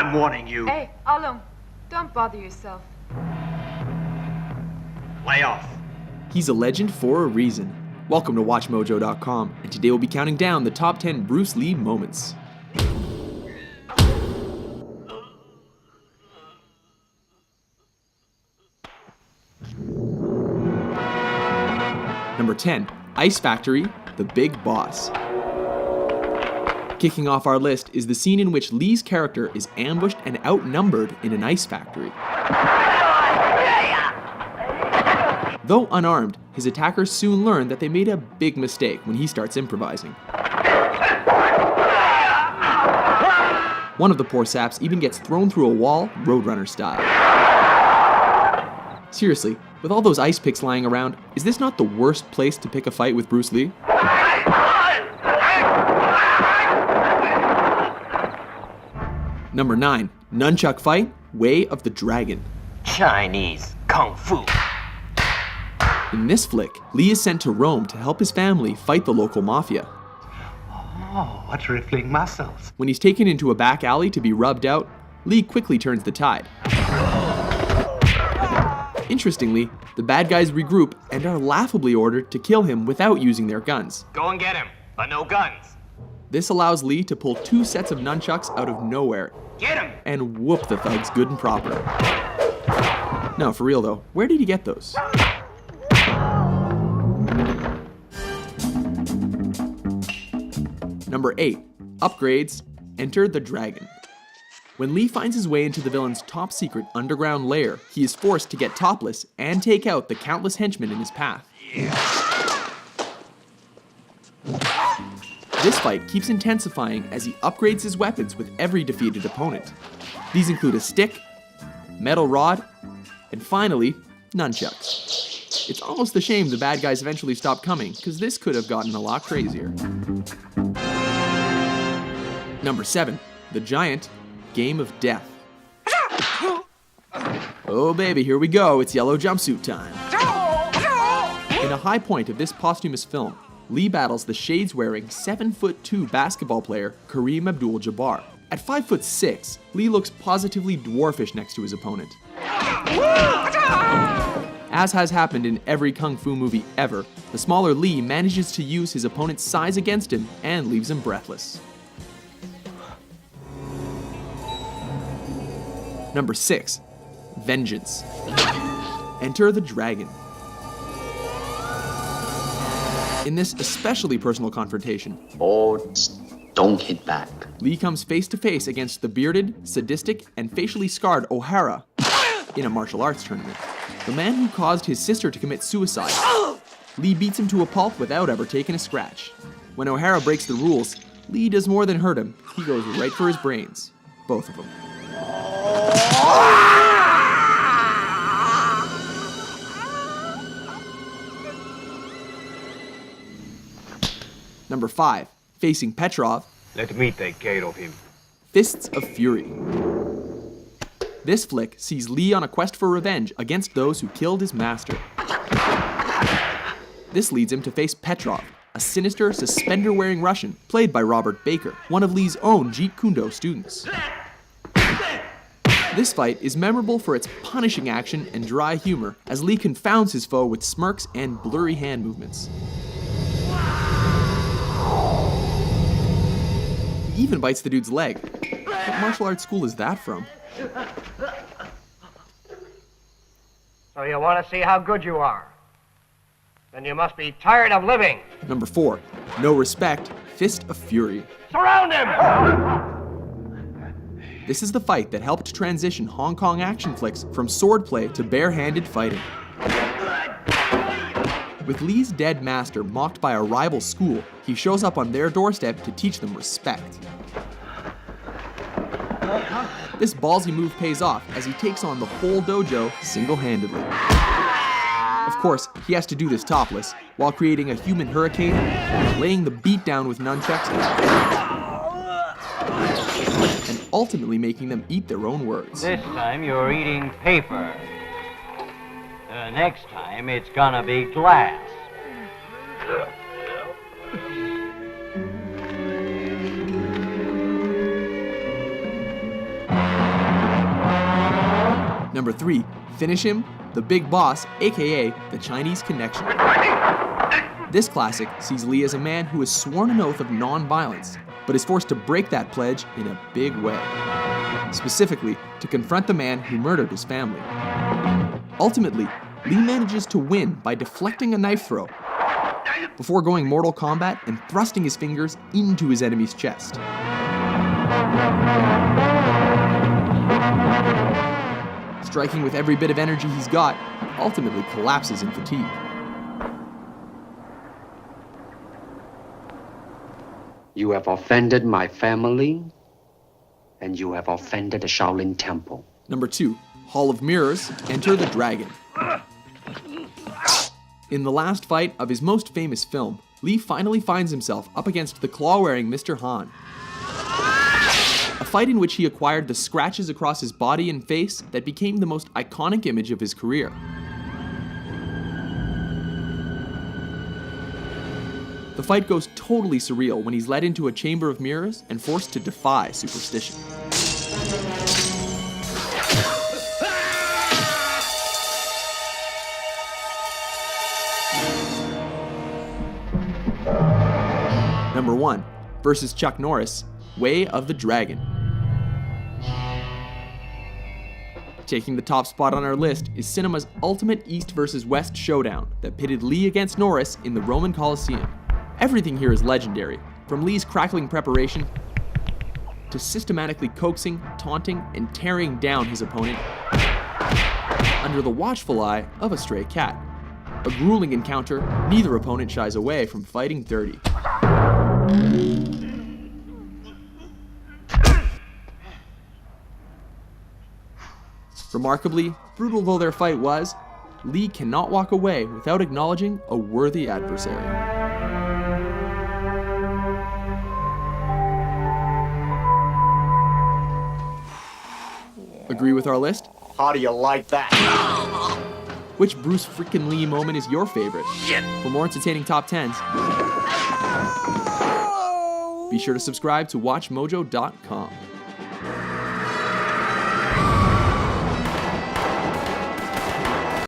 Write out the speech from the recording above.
I'm warning you. Hey, Alung, don't bother yourself. Lay off. He's a legend for a reason. Welcome to WatchMojo.com, and today we'll be counting down the top 10 Bruce Lee moments. Number 10, Ice Factory, The Big Boss. Kicking off our list is the scene in which Lee's character is ambushed and outnumbered in an ice factory. Though unarmed, his attackers soon learn that they made a big mistake when he starts improvising. One of the poor saps even gets thrown through a wall, Roadrunner style. Seriously, with all those ice picks lying around, is this not the worst place to pick a fight with Bruce Lee? Number 9, Nunchuck Fight, Way of the Dragon. Chinese Kung Fu. In this flick, Lee is sent to Rome to help his family fight the local mafia. Oh, what rippling muscles. When he's taken into a back alley to be rubbed out, Lee quickly turns the tide. Interestingly, the bad guys regroup and are laughably ordered to kill him without using their guns. Go and get him, but no guns. This allows Lee to pull 2 sets of nunchucks out of nowhere Get him! and whoop the thugs good and proper. No, for real though, where did he get those? Number 8, Upgrades, Enter the Dragon. When Lee finds his way into the villain's top secret underground lair, he is forced to get topless and take out the countless henchmen in his path. This fight keeps intensifying as he upgrades his weapons with every defeated opponent. These include a stick, metal rod, and finally, nunchucks. It's almost a shame the bad guys eventually stopped coming, because this could have gotten a lot crazier. Number 7, The Giant, Game of Death. Oh baby, here we go, it's yellow jumpsuit time. In a high point of this posthumous film, Lee battles the shades-wearing 7'2" basketball player Kareem Abdul-Jabbar. At 5'6", Lee looks positively dwarfish next to his opponent. As has happened in every kung fu movie ever, the smaller Lee manages to use his opponent's size against him and leaves him breathless. Number 6, Vengeance. Enter the Dragon. In this especially personal confrontation, don't hit back. Lee comes face to face against the bearded, sadistic, and facially scarred O'Hara in a martial arts tournament. The man who caused his sister to commit suicide. Lee beats him to a pulp without ever taking a scratch. When O'Hara breaks the rules, Lee does more than hurt him. He goes right for his brains. Both of them. Number 5, facing Petrov. Let me take care of him. Fists of Fury. This flick sees Lee on a quest for revenge against those who killed his master. This leads him to face Petrov, a sinister, suspender-wearing Russian played by Robert Baker, one of Lee's own Jeet Kune Do students. This fight is memorable for its punishing action and dry humor as Lee confounds his foe with smirks and blurry hand movements. He even bites the dude's leg. What martial arts school is that from? So you want to see how good you are? Then you must be tired of living. Number 4, No Respect, Fist of Fury. Surround him! This is the fight that helped transition Hong Kong action flicks from swordplay to bare-handed fighting. With Lee's dead master mocked by a rival school, he shows up on their doorstep to teach them respect. This ballsy move pays off as he takes on the whole dojo single-handedly. Of course, he has to do this topless, while creating a human hurricane, laying the beat down with nunchucks, and ultimately making them eat their own words. This time you're eating paper. Next time it's gonna be glass. Number 3, finish him, the Big Boss, aka the Chinese Connection. This classic sees Lee as a man who has sworn an oath of non-violence, but is forced to break that pledge in a big way. Specifically, to confront the man who murdered his family. Ultimately, Lee manages to win by deflecting a knife throw, before going Mortal Kombat and thrusting his fingers into his enemy's chest. Striking with every bit of energy he's got, he ultimately collapses in fatigue. You have offended my family, and you have offended the Shaolin Temple. Number 2, Hall of Mirrors, Enter the Dragon. In the last fight of his most famous film, Lee finally finds himself up against the claw-wearing Mr. Han. A fight in which he acquired the scratches across his body and face that became the most iconic image of his career. The fight goes totally surreal when he's led into a chamber of mirrors and forced to defy superstition. Number 1, versus Chuck Norris, Way of the Dragon. Taking the top spot on our list is cinema's ultimate East versus West showdown that pitted Lee against Norris in the Roman Colosseum. Everything here is legendary, from Lee's crackling preparation to systematically coaxing, taunting, and tearing down his opponent under the watchful eye of a stray cat. A grueling encounter, neither opponent shies away from fighting dirty. Remarkably, brutal though their fight was, Lee cannot walk away without acknowledging a worthy adversary. Agree with our list? How do you like that? Which Bruce freaking Lee moment is your favorite? For more entertaining top 10s, be sure to subscribe to WatchMojo.com.